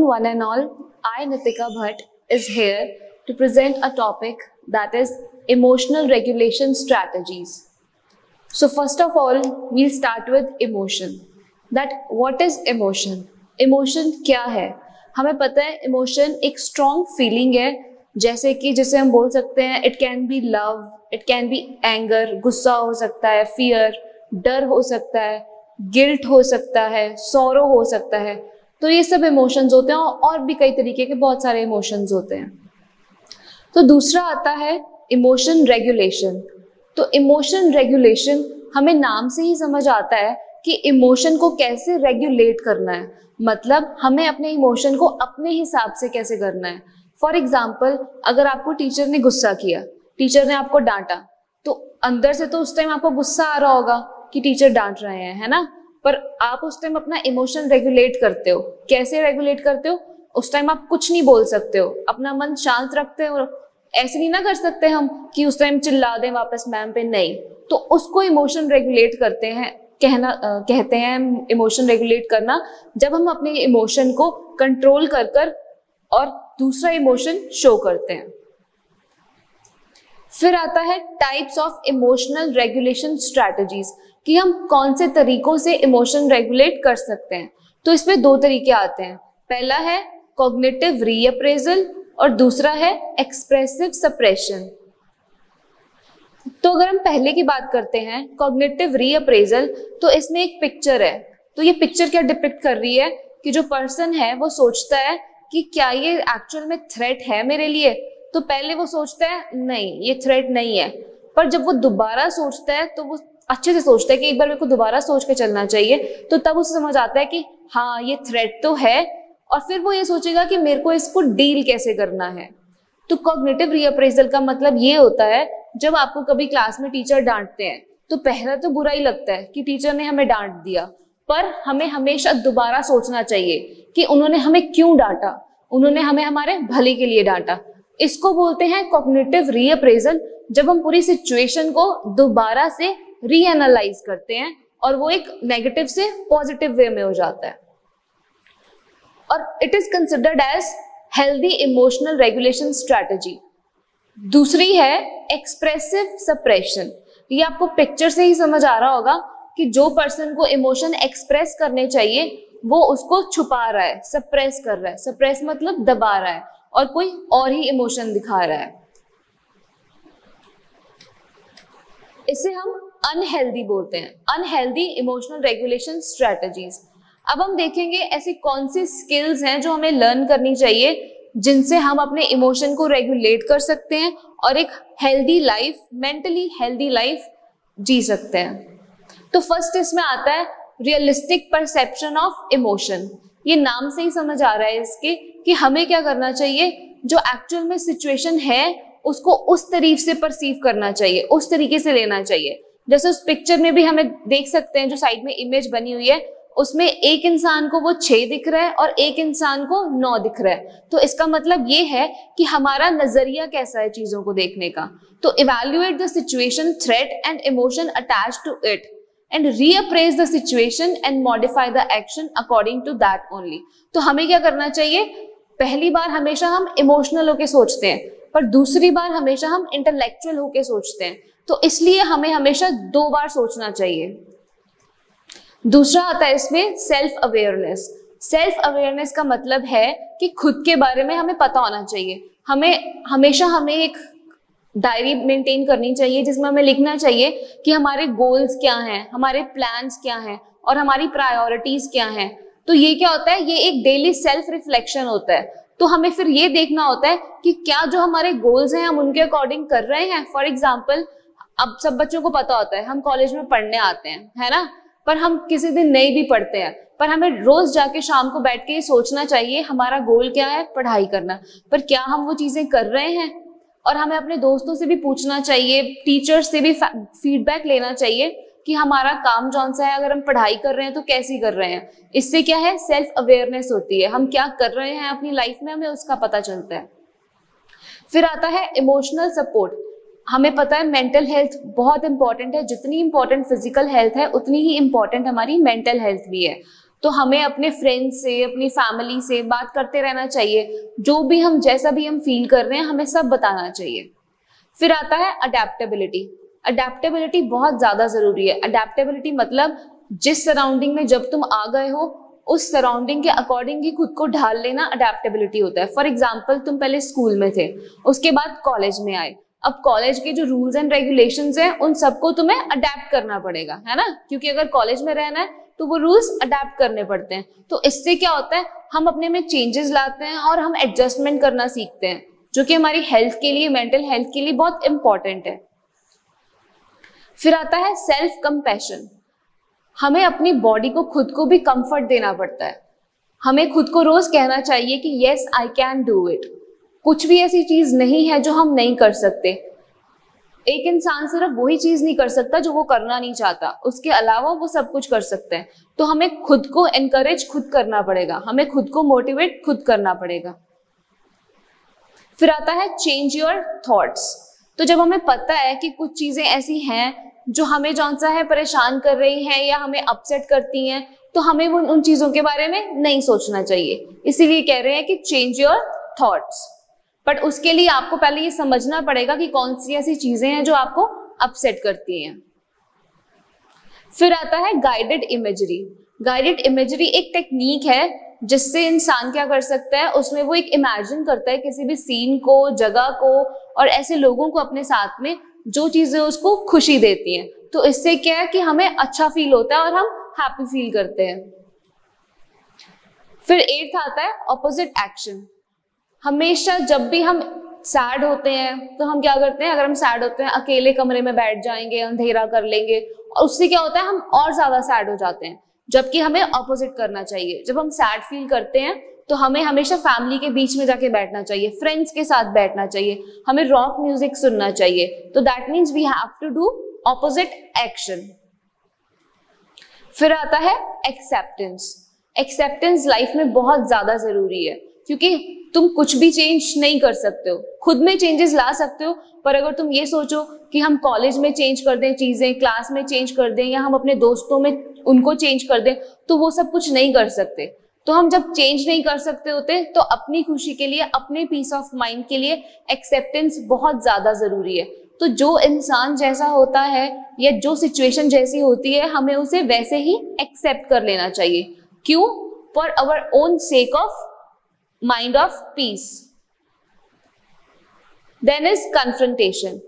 afternoon, one and all. I, Nitika Bhatt, is here to present a topic that is emotional regulation strategies. So first of all, we'll start with emotion. That what is emotion? Emotion क्या है? हमें पता है emotion एक strong feeling है, जैसे कि जिसे हम बोल सकते हैं it can be love, it can be anger, गुस्सा हो सकता है, fear, डर हो सकता है, गिल्ट हो सकता है, सॉरो हो सकता है. तो ये सब इमोशंस होते हैं और भी कई तरीके के बहुत सारे इमोशंस होते हैं. तो दूसरा आता है इमोशन रेगुलेशन. तो इमोशन रेगुलेशन हमें नाम से ही समझ आता है कि इमोशन को कैसे रेगुलेट करना है, मतलब हमें अपने इमोशन को अपने हिसाब से कैसे करना है. फॉर एग्जाम्पल, अगर आपको टीचर ने गुस्सा किया, टीचर ने आपको डांटा, तो अंदर से तो उस टाइम आपको गुस्सा आ रहा होगा कि टीचर डांट रहे हैं, है ना. पर आप उस टाइम अपना इमोशन रेगुलेट करते हो. कैसे रेगुलेट करते हो? उस टाइम आप कुछ नहीं बोल सकते हो, अपना मन शांत रखते हो. ऐसे नहीं ना कर सकते हम कि उस टाइम चिल्ला दें वापस मैम पे, नहीं. तो उसको इमोशन रेगुलेट करते हैं, कहते हैं इमोशन रेगुलेट करना, जब हम अपने इमोशन को कंट्रोल कर और दूसरा इमोशन शो करते हैं. फिर आता है types of emotional regulation strategies, कि हम कौन से तरीकों से इमोशन रेगुलेट कर सकते हैं. तो इसमें दो तरीके आते हैं. पहला है कॉग्निटिव रीअप्रेजल और दूसरा है एक्सप्रेसिव सप्रेशन. तो अगर हम पहले की बात करते हैं कॉग्निटिव रीअप्रेजल, तो इसमें एक पिक्चर है. तो ये पिक्चर क्या डिपिक्ट कर रही है कि जो पर्सन है वो सोचता है कि क्या ये एक्चुअल में थ्रेट है मेरे लिए. तो पहले वो सोचता है नहीं, ये थ्रेट नहीं है. पर जब वो दोबारा सोचता है तो वो अच्छे से सोचता है कि एक बार मेरे को दोबारा सोच के चलना चाहिए. तो तब उसे समझ आता है कि हाँ ये थ्रेट तो है, और फिर वो ये सोचेगा कि मेरे को इसको डील कैसे करना है. तो कॉग्निटिव रीअप्रेजल का मतलब ये होता है, जब आपको कभी क्लास में टीचर डांटते हैं तो पहला तो बुरा ही लगता है कि टीचर ने हमें डांट दिया, पर हमें हमेशा दोबारा सोचना चाहिए कि उन्होंने हमें क्यों डांटा, उन्होंने हमें हमारे भले के लिए डांटा. इसको बोलते हैं कॉग्निटिव रीअप्रेजल, जब हम पूरी सिचुएशन को दोबारा से रीएनालाइज करते हैं और वो एक नेगेटिव से पॉजिटिव वे में हो जाता है. और it is considered as healthy emotional regulation strategy. दूसरी है एक्सप्रेसिव सप्रेशन. ये आपको पिक्चर से ही समझ आ रहा होगा कि जो पर्सन को इमोशन एक्सप्रेस करने चाहिए वो उसको छुपा रहा है, सप्रेस कर रहा है. सप्रेस मतलब दबा रहा है और कोई और ही इमोशन दिखा रहा है. इसे हम अनहेल्दी बोलते हैं, अनहेल्दी इमोशनल रेगुलेशन स्ट्रैटेजीज. अब हम देखेंगे ऐसी कौन सी स्किल्स हैं जो हमें लर्न करनी चाहिए, जिनसे हम अपने इमोशन को रेगुलेट कर सकते हैं और एक healthy life, mentally healthy life जी सकते हैं. तो फर्स्ट इसमें आता है रियलिस्टिक परसेप्शन ऑफ इमोशन. ये नाम से ही समझ आ रहा है इसके कि हमें क्या करना चाहिए, जो एक्चुअल में सिचुएशन है उसको उस तरीके से परसीव करना चाहिए, उस तरीके से लेना चाहिए. जैसे उस पिक्चर में भी हमें देख सकते हैं, जो साइड में इमेज बनी हुई है उसमें एक इंसान को वो 6 दिख रहा है और एक इंसान को 9 दिख रहा है. तो इसका मतलब ये है कि हमारा नजरिया कैसा है चीजों को देखने का. तो evaluate the situation, threat and emotion attached to it and reappraise the situation and modify the action according to that only. तो हमें क्या करना चाहिए, पहली बार हमेशा हम इमोशनल होके सोचते हैं, पर दूसरी बार हमेशा हम इंटेलेक्चुअल होके सोचते हैं. तो इसलिए हमें हमेशा 2 बार सोचना चाहिए. दूसरा आता है इसमें सेल्फ अवेयरनेस. सेल्फ अवेयरनेस का मतलब है कि खुद के बारे में हमें पता होना चाहिए. हमें एक डायरी मेंटेन करनी चाहिए जिसमें हमें लिखना चाहिए कि हमारे गोल्स क्या हैं, हमारे प्लान्स क्या हैं और हमारी प्रायोरिटीज क्या हैं. तो ये क्या होता है, ये एक डेली सेल्फ रिफ्लेक्शन होता है. तो हमें फिर ये देखना होता है कि क्या जो हमारे गोल्स हैं हम उनके अकॉर्डिंग कर रहे हैं. फॉर एग्जाम्पल, अब सब बच्चों को पता होता है हम कॉलेज में पढ़ने आते हैं, है ना, पर हम किसी दिन नहीं भी पढ़ते हैं, पर हमें रोज जाके शाम को बैठ के ये सोचना चाहिए हमारा गोल क्या है, पढ़ाई करना, पर क्या हम वो चीजें कर रहे हैं. और हमें अपने दोस्तों से भी पूछना चाहिए, टीचर्स से भी फीडबैक लेना चाहिए कि हमारा काम कौन सा है, अगर हम पढ़ाई कर रहे हैं तो कैसी कर रहे हैं. इससे क्या है, सेल्फ अवेयरनेस होती है, हम क्या कर रहे हैं अपनी लाइफ में हमें उसका पता चलता है. फिर आता है इमोशनल सपोर्ट. हमें पता है मेंटल हेल्थ बहुत इंपॉर्टेंट है, जितनी इंपॉर्टेंट फिजिकल हेल्थ है उतनी ही इंपॉर्टेंट हमारी मेंटल हेल्थ भी है. तो हमें अपने फ्रेंड्स से, अपनी फैमिली से बात करते रहना चाहिए, जो भी हम जैसा भी हम फील कर रहे हैं हमें सब बताना चाहिए। फिर आता है अडेप्टेबिलिटी। अडेप्टेबिलिटी बहुत ज्यादा जरूरी है। अडेप्टेबिलिटी मतलब जिस सराउंडिंग में जब तुम आ गए हो उस सराउंडिंग के अकॉर्डिंग ही खुद को ढाल लेना अडेप्टेबिलिटी होता है। फॉर एग्जाम्पल, तुम पहले स्कूल में थे, उसके बाद कॉलेज में आए, अब कॉलेज के जो रूल्स एंड रेगुलेशंस हैं उन सबको तुम्हें अडेप्ट करना पड़ेगा, है ना, क्योंकि अगर कॉलेज में रहना है तो वो रूल्स अडेप्ट करने पड़ते हैं। तो इससे क्या होता है, हम अपने में चेंजेस लाते हैं और हम एडजस्टमेंट करना सीखते हैं, जो कि हमारी हेल्थ के लिए, मेंटल हेल्थ के लिए बहुत इंपॉर्टेंट है। फिर आता है सेल्फ कंपैशन। हमें अपनी बॉडी को, खुद को भी कंफर्ट देना पड़ता है। हमें खुद को रोज कहना चाहिए कि yes I can do it. कुछ भी ऐसी चीज नहीं है जो हम नहीं कर सकते। एक इंसान सिर्फ वही चीज नहीं कर सकता जो वो करना नहीं चाहता, उसके अलावा वो सब कुछ कर सकता है। तो हमें खुद को एनकरेज खुद करना पड़ेगा, हमें खुद को मोटिवेट खुद करना पड़ेगा। फिर आता है चेंज योर थॉट्स। तो जब हमें पता है कि कुछ चीजें ऐसी हैं जो हमें जौन सा है परेशान कर रही हैं या हमें अपसेट करती हैं, तो हमें उन चीजों के बारे में नहीं सोचना चाहिए। इसीलिए कह रहे हैं कि चेंज योर थॉट्स। बट उसके लिए आपको पहले ये समझना पड़ेगा कि कौन सी ऐसी चीजें हैं जो आपको अपसेट करती हैं। फिर आता है गाइडेड इमेजरी। गाइडेड इमेजरी एक टेक्निक है जिससे इंसान क्या कर सकता है, उसमें वो एक इमेजिन करता है किसी भी सीन को, जगह को और ऐसे लोगों को अपने साथ में जो चीजें उसको खुशी देती हैं। तो इससे क्या है कि हमें अच्छा फील होता है और हम हैप्पी फील करते हैं। फिर 8th आता है ऑपोजिट एक्शन। हमेशा जब भी हम सैड होते हैं तो हम क्या करते हैं, अगर हम सैड होते हैं अकेले कमरे में बैठ जाएंगे, अंधेरा कर लेंगे और उससे क्या होता है, हम और ज्यादा सैड हो जाते हैं। जबकि हमें ऑपोजिट करना चाहिए। जब हम सैड फील करते हैं तो हमें हमेशा फैमिली के बीच में जाके बैठना चाहिए, फ्रेंड्स के साथ बैठना चाहिए, हमें रॉक म्यूजिक सुनना चाहिए। तो that means we have to do opposite action. फिर आता है एक्सेप्टेंस। एक्सेप्टेंस लाइफ में बहुत ज्यादा जरूरी है, क्योंकि तुम कुछ भी चेंज नहीं कर सकते हो, खुद में चेंजेस ला सकते हो, पर अगर तुम ये सोचो कि हम कॉलेज में चेंज कर दें चीजें, क्लास में चेंज कर दें या हम अपने दोस्तों में उनको चेंज कर दें, तो वो सब कुछ नहीं कर सकते। तो हम जब चेंज नहीं कर सकते होते तो अपनी खुशी के लिए, अपने पीस ऑफ माइंड के लिए एक्सेप्टेंस बहुत ज्यादा जरूरी है। तो जो इंसान जैसा होता है या जो सिचुएशन जैसी होती है, हमें उसे वैसे ही एक्सेप्ट कर लेना चाहिए। क्यों? For our own sake of mind of peace. Then is confrontation.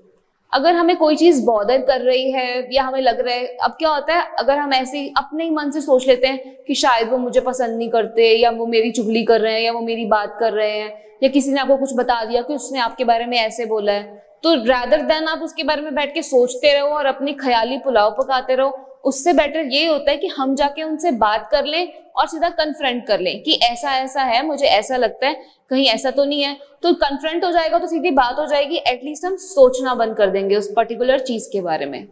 अगर हमें कोई चीज बॉदर कर रही है या हमें लग रहा है, अब क्या होता है, अगर हम ऐसे ही अपने ही मन से सोच लेते हैं कि शायद वो मुझे पसंद नहीं करते या वो मेरी चुगली कर रहे हैं या वो मेरी बात कर रहे हैं या किसी ने आपको कुछ बता दिया कि उसने आपके बारे में ऐसे बोला है, तो रैदर देन आप उसके बारे में बैठ के सोचते रहो और अपनी ख्याली पुलाव पकाते रहो, उससे बेटर ये होता है कि हम जाके उनसे बात कर लें और सीधा कन्फ्रंट कर लें कि ऐसा ऐसा है, मुझे ऐसा लगता है, कहीं ऐसा तो नहीं है। तो कन्फ्रंट हो जाएगा तो सीधी बात हो जाएगी, एटलीस्ट हम सोचना बंद कर देंगे उस पर्टिकुलर चीज के बारे में।